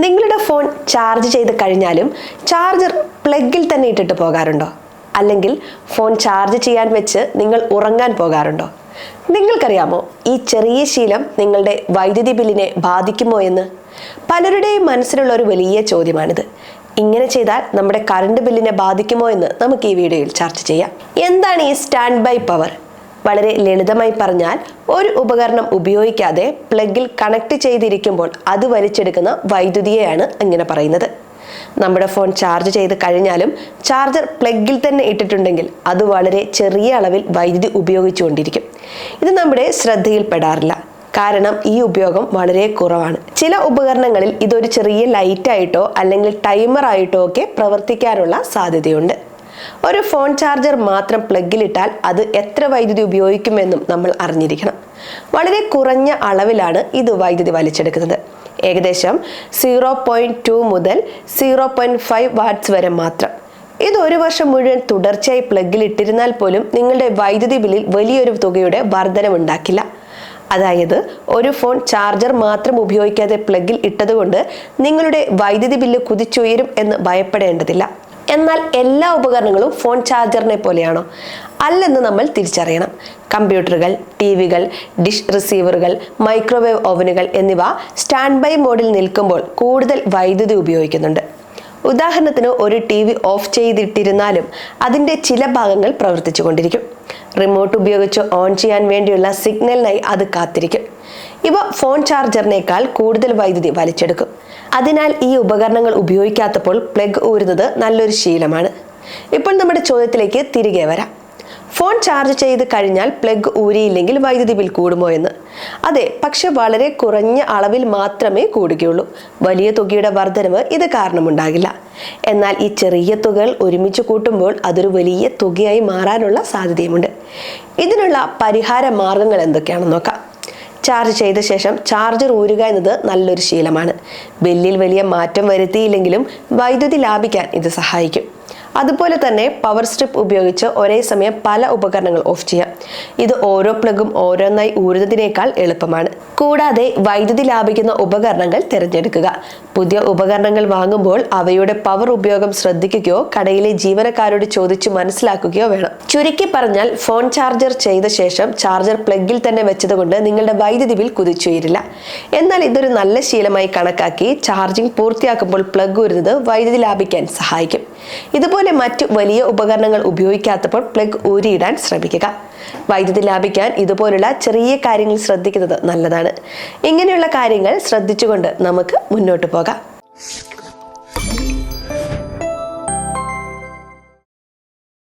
നിങ്ങളുടെ phone charge ചെയ്ത് കഴിഞ്ഞാലും ചാർജർ പ്ലഗിൽ തന്നെ ഇട്ടിട്ട് പോകാറുണ്ടോ? അല്ലെങ്കിൽ ഫോൺ ചാർജ് ചെയ്യാൻ വെച്ച് നിങ്ങൾ ഉറങ്ങാൻ പോകാറുണ്ടോ? നിങ്ങൾക്കറിയാമോ ഈ ചെറിയ ശീലം നിങ്ങളുടെ വൈദ്യുതി ബില്ലിനെ ബാധിക്കുമോ എന്ന്? പലരുടെയും മനസ്സിലുള്ള ഒരു വലിയ ചോദ്യമാണിത്. ഇങ്ങനെ ചെയ്താൽ നമ്മുടെ കറണ്ട് ബില്ലിനെ ബാധിക്കുമോ എന്ന് നമുക്ക് ഈ വീഡിയോയിൽ ചർച്ച ചെയ്യാം. എന്താണ് ഈ സ്റ്റാൻഡ് ബൈ പവർ? വളരെ ലളിതമായി പറഞ്ഞാൽ, ഒരു ഉപകരണം ഉപയോഗിക്കാതെ പ്ലഗിൽ കണക്ട് ചെയ്തിരിക്കുമ്പോൾ അത് വലിച്ചെടുക്കുന്ന വൈദ്യുതിയെയാണ് ഇങ്ങനെ പറയുന്നത്. നമ്മുടെ ഫോൺ ചാർജ് ചെയ്ത് കഴിഞ്ഞാലും ചാർജർ പ്ലഗിൽ തന്നെ ഇട്ടിട്ടുണ്ടെങ്കിൽ അത് വളരെ ചെറിയ അളവിൽ വൈദ്യുതി ഉപയോഗിച്ചുകൊണ്ടിരിക്കും. ഇത് നമ്മുടെ ശ്രദ്ധയിൽപ്പെടാറില്ല, കാരണം ഈ ഉപയോഗം വളരെ കുറവാണ്. ചില ഉപകരണങ്ങളിൽ ഇതൊരു ചെറിയ ലൈറ്റായിട്ടോ അല്ലെങ്കിൽ ടൈമർ ആയിട്ടോ ഒക്കെ പ്രവർത്തിക്കാനുള്ള സാധ്യതയുണ്ട്. ഒരു ഫോൺ ചാർജർ മാത്രം പ്ലഗിലിട്ടാൽ അത് എത്ര വൈദ്യുതി ഉപയോഗിക്കുമെന്നും നമ്മൾ അറിഞ്ഞിരിക്കണം. വളരെ കുറഞ്ഞ അളവിലാണ് ഇത് വൈദ്യുതി വലിച്ചെടുക്കുന്നത്. ഏകദേശം 0.2 മുതൽ 0.5 വാട്ട്സ് വരെ മാത്രം. ഇത് ഒരു വർഷം മുഴുവൻ തുടർച്ചയായി പ്ലഗിൽ ഇട്ടിരുന്നാൽ പോലും നിങ്ങളുടെ വൈദ്യുതി ബില്ലിൽ വലിയൊരു തുകയുടെ വർധനവുണ്ടാക്കില്ല. അതായത് ഒരു ഫോൺ ചാർജർ മാത്രം ഉപയോഗിക്കാതെ പ്ലഗിൽ ഇട്ടതുകൊണ്ട് നിങ്ങളുടെ വൈദ്യുതി ബില്ല് കുതിച്ചുയരും എന്ന് ഭയപ്പെടേണ്ടതില്ല. എന്നാൽ എല്ലാ ഉപകരണങ്ങളും ഫോൺ ചാർജറിനെ പോലെയാണോ? അല്ലെന്ന് നമ്മൾ തിരിച്ചറിയണം. കമ്പ്യൂട്ടറുകൾ, ടിവികൾ, ഡിഷ് റിസീവറുകൾ, മൈക്രോവേവ് ഓവനുകൾ എന്നിവ സ്റ്റാൻഡ് ബൈ മോഡിൽ നിൽക്കുമ്പോൾ കൂടുതൽ വൈദ്യുതി ഉപയോഗിക്കുന്നുണ്ട്. ഉദാഹരണത്തിന്, ഒരു ടി.വി. ഓഫ് ചെയ്തിട്ടിരുന്നാലും അതിൻ്റെ ചില ഭാഗങ്ങൾ പ്രവർത്തിച്ചു കൊണ്ടിരിക്കും. റിമോട്ട് ഉപയോഗിച്ച് ഓൺ ചെയ്യാൻ വേണ്ടിയുള്ള സിഗ്നലിനായി അത് കാത്തിരിക്കും. ഇവ ഫോൺ ചാർജറിനേക്കാൾ കൂടുതൽ വൈദ്യുതി വലിച്ചെടുക്കും. അതിനാൽ ഈ ഉപകരണങ്ങൾ ഉപയോഗിക്കാത്തപ്പോൾ പ്ലഗ് ഊരുന്നത് നല്ലൊരു ശീലമാണ്. ഇപ്പോൾ നമ്മുടെ ചോദ്യത്തിലേക്ക് തിരികെ വരാം. ഫോൺ ചാർജ് ചെയ്ത് കഴിഞ്ഞാൽ പ്ലഗ് ഊരിയില്ലെങ്കിൽ വൈദ്യുതി ബിൽ കൂടുമോ എന്ന്? അതെ, പക്ഷെ വളരെ കുറഞ്ഞ അളവിൽ മാത്രമേ കൂടുകയുള്ളൂ. വലിയ തുകയുടെ വർധനവ് ഇത് കാരണമുണ്ടാകില്ല. എന്നാൽ ഈ ചെറിയ തുകകൾ ഒരുമിച്ച് കൂട്ടുമ്പോൾ അതൊരു വലിയ തുകയായി മാറാനുള്ള സാധ്യതയുമുണ്ട്. ഇതിനുള്ള പരിഹാര മാർഗങ്ങൾ എന്തൊക്കെയാണെന്ന് നോക്കാം. ചാർജ് ചെയ്ത ശേഷം ചാർജർ ഊരുക എന്നത് നല്ലൊരു ശീലമാണ്. ബില്ലിൽ വലിയ മാറ്റം വരുത്തിയില്ലെങ്കിലും വൈദ്യുതി ലാഭിക്കാൻ ഇത് സഹായിക്കും. അതുപോലെ തന്നെ പവർ സ്ട്രിപ്പ് ഉപയോഗിച്ച് ഒരേ സമയം പല ഉപകരണങ്ങൾ ഓഫ് ചെയ്യാം. ഇത് ഓരോ പ്ലഗും ഓരോന്നായി ഊരുന്നതിനേക്കാൾ എളുപ്പമാണ്. കൂടാതെ വൈദ്യുതി ലാഭിക്കുന്ന ഉപകരണങ്ങൾ തിരഞ്ഞെടുക്കുക. പുതിയ ഉപകരണങ്ങൾ വാങ്ങുമ്പോൾ അവയുടെ പവർ ഉപയോഗം ശ്രദ്ധിക്കുകയോ കടയിലെ ജീവനക്കാരോട് ചോദിച്ചു മനസ്സിലാക്കുകയോ വേണം. ചുരുക്കി പറഞ്ഞാൽ, ഫോൺ ചാർജർ ചെയ്ത ശേഷം ചാർജർ പ്ലഗിൽ തന്നെ വെച്ചതുകൊണ്ട് നിങ്ങളുടെ വൈദ്യുതി ബിൽ കുതിച്ചുയരില്ല. എന്നാൽ ഇതൊരു നല്ല ശീലമായി കണക്കാക്കി ചാർജിംഗ് പൂർത്തിയാക്കുമ്പോൾ പ്ലഗ് ഊരുന്നത് വൈദ്യുതി ലാഭിക്കാൻ സഹായിക്കും. ഇതുപോലെ മറ്റു വലിയ ഉപകരണങ്ങൾ ഉപയോഗിക്കാത്തപ്പോൾ പ്ലഗ് ഊരിയിടാൻ ശ്രമിക്കുക. വൈദ്യുതി ലാഭിക്കാൻ ഇതുപോലുള്ള ചെറിയ കാര്യങ്ങൾ ശ്രദ്ധിക്കുന്നത് നല്ലതാണ്. ഇങ്ങനെയുള്ള കാര്യങ്ങൾ ശ്രദ്ധിച്ചുകൊണ്ട് നമുക്ക് മുന്നോട്ട് പോകാം.